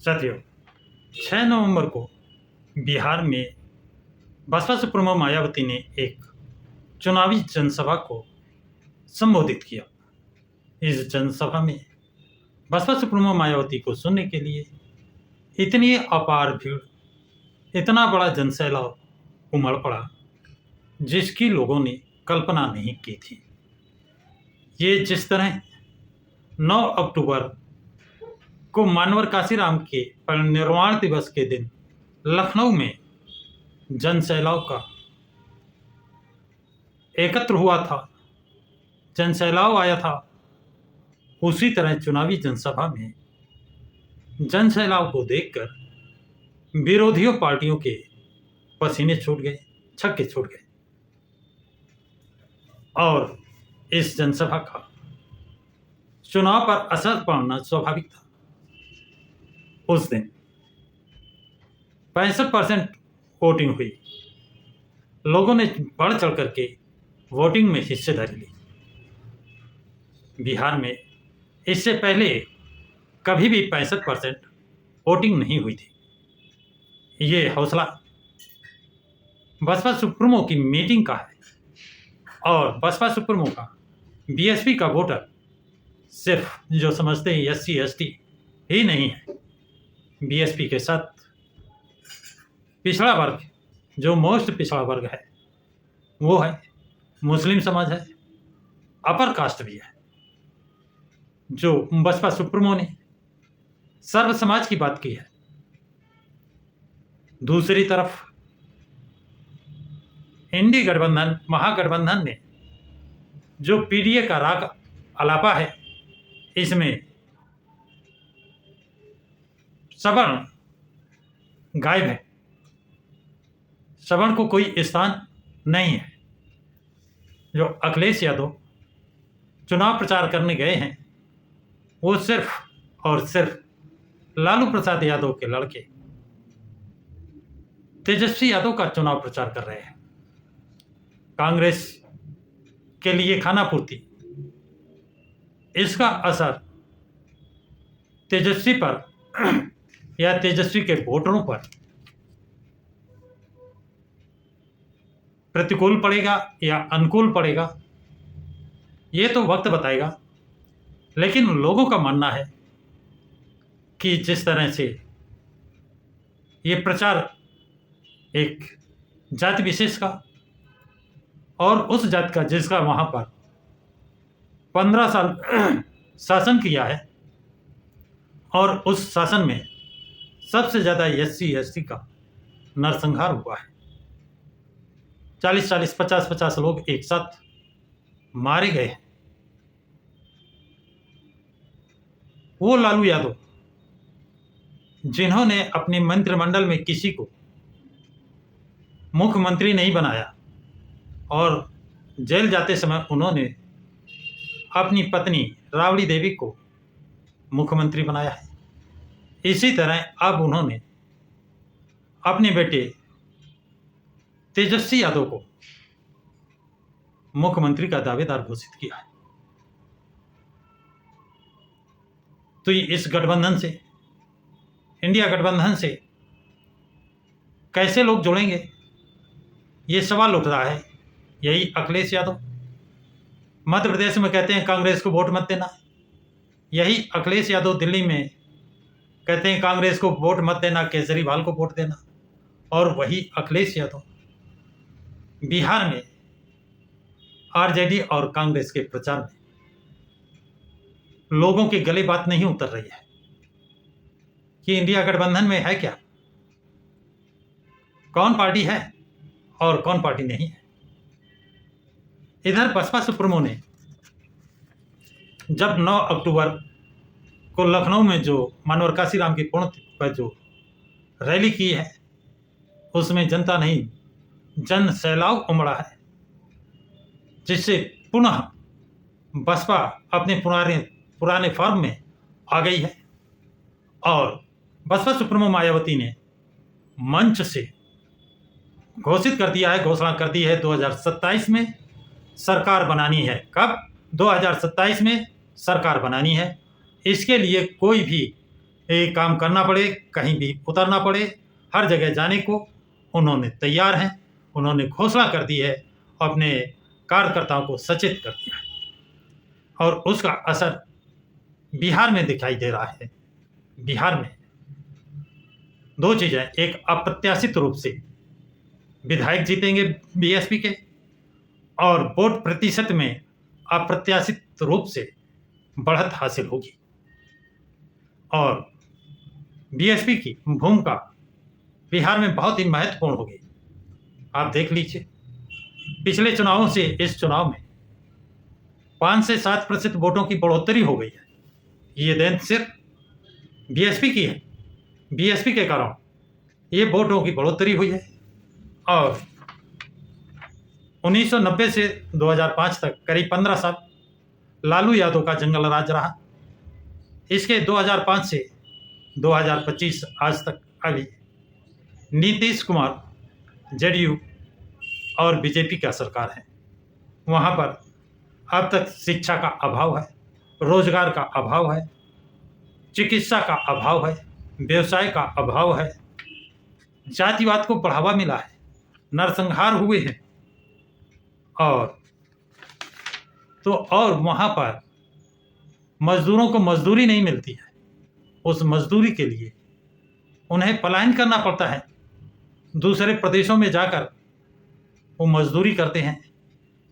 साथियों, 6 नवंबर को बिहार में बसपा सुप्रीमो मायावती ने एक चुनावी जनसभा को संबोधित किया। इस जनसभा में बसपा सुप्रीमो मायावती को सुनने के लिए इतनी अपार भीड़, इतना बड़ा जनसैलाब उमड़ पड़ा जिसकी लोगों ने कल्पना नहीं की थी। ये जिस तरह 9 अक्टूबर को मानवर काशीराम के परिनिर्वाण दिवस के दिन लखनऊ में जनसैलाब का एकत्र हुआ था, जनसैलाब आया था, उसी तरह चुनावी जनसभा में जनसैलाब को देखकर विरोधियों पार्टियों के पसीने छूट गए, छक्के छूट गए और इस जनसभा का चुनाव पर असर पड़ना स्वाभाविक था। उस दिन 65% वोटिंग हुई। लोगों ने बढ़ चढ़ करके वोटिंग में हिस्सेदारी ली। बिहार में इससे पहले कभी भी 65% वोटिंग नहीं हुई थी। ये हौसला बसपा सुप्रीमो की मीटिंग का है और बसपा सुप्रीमो का बीएसपी का वोटर सिर्फ जो समझते हैं SC ST ही नहीं है। बीएसपी के साथ पिछड़ा वर्ग, जो मोस्ट पिछड़ा वर्ग है वो है, मुस्लिम समाज है, अपर कास्ट भी है। जो बसपा सुप्रीमो ने सर्व समाज की बात की है। दूसरी तरफ इंडी गठबंधन, महागठबंधन ने जो पीडीए का राग अलापा है, इसमें सवर्ण गायब है। सवर्ण को कोई स्थान नहीं है। जो अखिलेश यादव चुनाव प्रचार करने गए हैं, वो सिर्फ और सिर्फ लालू प्रसाद यादव के लड़के तेजस्वी यादव का चुनाव प्रचार कर रहे हैं। कांग्रेस के लिए खाना पूर्ति, इसका असर तेजस्वी पर या तेजस्वी के वोटरों पर प्रतिकूल पड़ेगा या अनुकूल पड़ेगा, ये तो वक्त बताएगा। लेकिन लोगों का मानना है कि जिस तरह से ये प्रचार एक जाति विशेष का और उस जाति का जिसका वहाँ पर 15 साल शासन किया है और उस शासन में सबसे ज़्यादा SC ST का नरसंहार हुआ है। 40-40, 50-50 लोग एक साथ मारे गए हैं। वो लालू यादव जिन्होंने अपने मंत्रिमंडल में किसी को मुख्यमंत्री नहीं बनाया और जेल जाते समय उन्होंने अपनी पत्नी राबड़ी देवी को मुख्यमंत्री बनाया है, इसी तरह अब उन्होंने अपने बेटे तेजस्वी यादव को मुख्यमंत्री का दावेदार घोषित किया है। तो इस गठबंधन से, इंडिया गठबंधन से कैसे लोग जुड़ेंगे, ये सवाल उठ रहा है। यही अखिलेश यादव मध्य प्रदेश में कहते हैं कांग्रेस को वोट मत देना, यही अखिलेश यादव दिल्ली में कहते हैं कांग्रेस को वोट मत देना, केजरीवाल को वोट देना, और वही अखिलेश यादव बिहार में आरजेडी और कांग्रेस के प्रचार में लोगों के गले बात नहीं उतर रही है कि इंडिया गठबंधन में है क्या, कौन पार्टी है और कौन पार्टी नहीं है। इधर बसपा सुप्रीमो ने जब 9 अक्टूबर को लखनऊ में जो मानवर काशीराम की पुण्यतिथि पर जो रैली की है, उसमें जनता नहीं जन सैलाब उमड़ा है, जिससे पुनः बसपा अपने पुराने फॉर्म में आ गई है। और बसपा सुप्रीमो मायावती ने मंच से घोषित कर दिया है, घोषणा कर दी है 2027 में सरकार बनानी है। कब? 2027 में सरकार बनानी है। इसके लिए कोई भी एक काम करना पड़े, कहीं भी उतरना पड़े, हर जगह जाने को उन्होंने तैयार हैं। उन्होंने घोषणा कर दी है, अपने कार्यकर्ताओं को सचेत कर दिया है और उसका असर बिहार में दिखाई दे रहा है। बिहार में दो चीज़ें, एक अप्रत्याशित रूप से विधायक जीतेंगे बीएसपी के, और वोट प्रतिशत में अप्रत्याशित रूप से बढ़त हासिल होगी। और बीएसपी की भूमिका बिहार में बहुत ही महत्वपूर्ण होगी। आप देख लीजिए, पिछले चुनावों से इस चुनाव में 5 से 7% वोटों की बढ़ोतरी हो गई है। ये देन सिर्फ बीएसपी की है। बीएसपी के कारण ये वोटों की बढ़ोतरी हुई है। और 1990 से 2005 तक करीब 15 साल लालू यादव का जंगल राज रहा। इसके 2005 से 2025 आज तक अभी नीतीश कुमार जेडीयू और बीजेपी का सरकार है। वहाँ पर अब तक शिक्षा का अभाव है, रोजगार का अभाव है, चिकित्सा का अभाव है, व्यवसाय का अभाव है, जातिवाद को बढ़ावा मिला है, नरसंहार हुए हैं। और वहाँ पर मजदूरों को मजदूरी नहीं मिलती है। उस मजदूरी के लिए उन्हें पलायन करना पड़ता है, दूसरे प्रदेशों में जाकर वो मजदूरी करते हैं।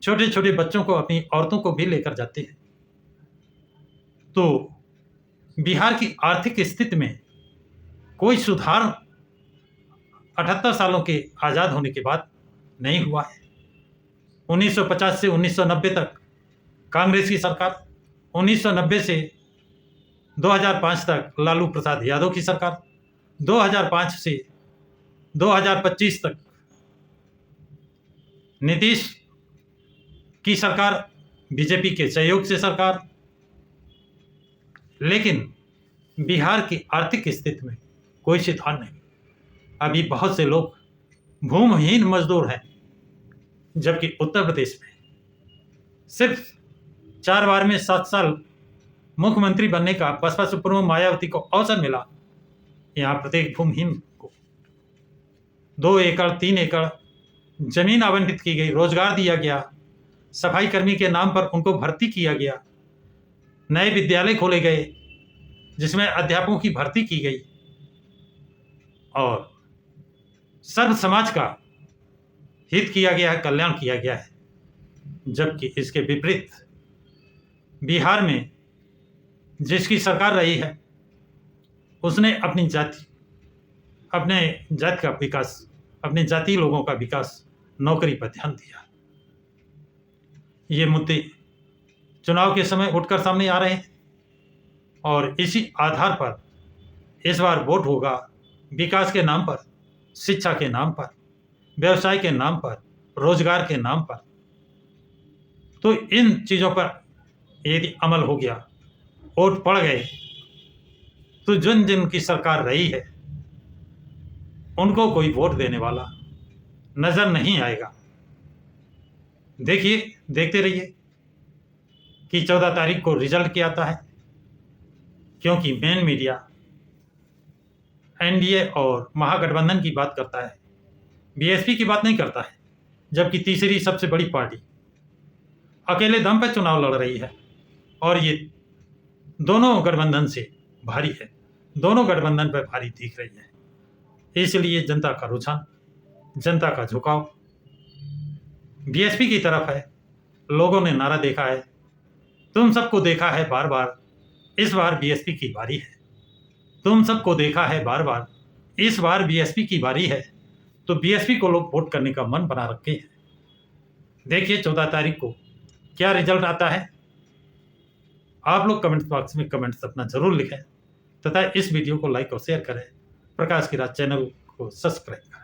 छोटे छोटे बच्चों को, अपनी औरतों को भी लेकर जाते हैं। तो बिहार की आर्थिक स्थिति में कोई सुधार 78 सालों के आज़ाद होने के बाद नहीं हुआ है। 1950 से 1990 तक कांग्रेस की सरकार, 1990 से 2005 तक लालू प्रसाद यादव की सरकार, 2005 से 2025 तक नीतीश की सरकार, बीजेपी के सहयोग से सरकार। लेकिन बिहार की आर्थिक स्थिति में कोई सुधार नहीं। अभी बहुत से लोग भूमिहीन मजदूर हैं, जबकि उत्तर प्रदेश में सिर्फ 4 बार में 7 साल मुख्यमंत्री बनने का बसपा सुप्रीमो मायावती को अवसर मिला। यहाँ प्रत्येक भूमिहीन को 2 एकड़ 3 एकड़ जमीन आवंटित की गई, रोजगार दिया गया, सफाई कर्मी के नाम पर उनको भर्ती किया गया, नए विद्यालय खोले गए जिसमें अध्यापकों की भर्ती की गई और सर्व समाज का हित किया गया है, कल्याण किया गया है। जबकि इसके विपरीत बिहार में जिसकी सरकार रही है उसने अपनी जाति का विकास, अपने जातीय लोगों का विकास, नौकरी पर ध्यान दिया। ये मुद्दे चुनाव के समय उठकर सामने आ रहे हैं और इसी आधार पर इस बार वोट होगा विकास के नाम पर, शिक्षा के नाम पर, व्यवसाय के नाम पर, रोजगार के नाम पर। तो इन चीज़ों पर यदि अमल हो गया, वोट पड़ गए, तो जिन जिन की सरकार रही है उनको कोई वोट देने वाला नजर नहीं आएगा। देखिए, देखते रहिए कि 14 तारीख को रिजल्ट क्या आता है, क्योंकि मेन मीडिया एनडीए और महागठबंधन की बात करता है, बीएसपी की बात नहीं करता है। जबकि तीसरी सबसे बड़ी पार्टी अकेले दम पर चुनाव लड़ रही है और ये दोनों गठबंधन से भारी है, दोनों गठबंधन पर भारी दिख रही है। इसलिए जनता का रुझान, जनता का झुकाव बीएसपी की तरफ है। लोगों ने नारा देखा है, तुम सबको देखा है बार बार, इस बार बीएसपी की बारी है। तुम सबको देखा है बार बार, इस बार बीएसपी की बारी है। तो बीएसपी को लोग वोट करने का मन बना रखे हैं। देखिए 14 तारीख को क्या रिजल्ट आता है। आप लोग कमेंट बॉक्स में कमेंट्स अपना जरूर लिखें तथा इस वीडियो को लाइक और शेयर करें। प्रकाश की राज चैनल को सब्सक्राइब करें।